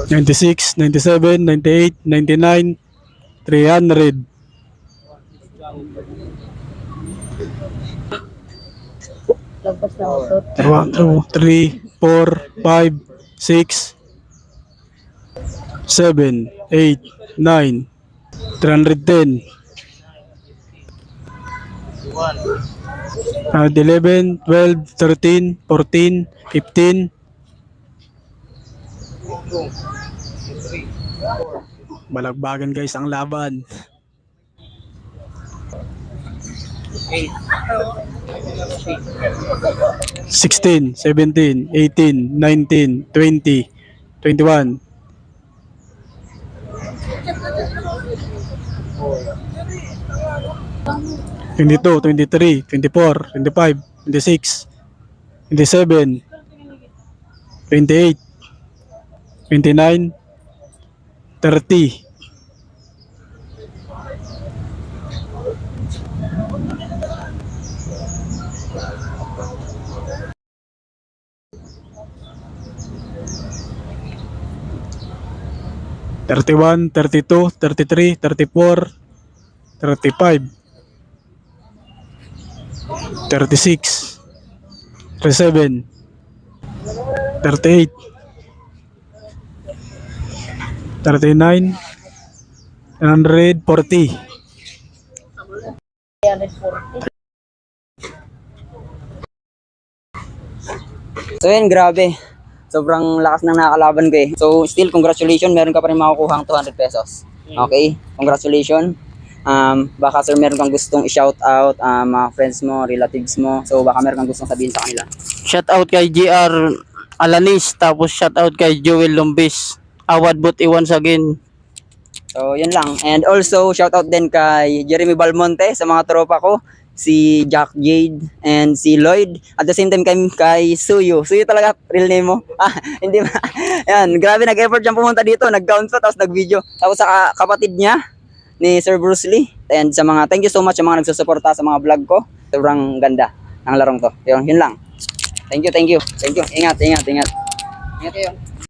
96, 97, 98, 99, 300. Lagpas na ako. 1, 2, 3, 4, 5, 6, 7, 8, 9, 310. 11, 12, 13, 14, 15. Balagbagan guys ang laban. 16, 17, 18, 19, 20, 21. 22, 23, 24, 25, 26, 27, 28, 29, 30. Thirty-one, 32, 33, 34, 35, 36, 37, 38, 39, 140. So yun, grabe. Sobrang lakas ng nakakalaban ko eh. So still, congratulations, meron ka pa rin makukuha ang 200 pesos. Okay? Congratulations. Baka sir meron kang gustong i-shout out mga friends mo, relatives mo. So baka meron kang gustong sabihin sa kanila. Shout out kay JR Alanis, tapos shout out kay Joel Lombis. Award Buti once again. So yun lang. And also shout out din kay Jeremy Balmonte sa mga tropa ko, si Jack Jade and si Lloyd. At the same time kay Suyo. Suyo talaga real name mo? Hindi ba? Yan, grabe nag-effort siyang pumunta dito, nag-count pa tapos nag-video. Tapos sa kapatid niya ni Sir Bruce Lee. And sa mga thank you so much sa mga nagsusuporta sa mga vlog ko. Sobrang ganda ng larong to. Yun lang. Thank you. Ingat. Ingat kayo.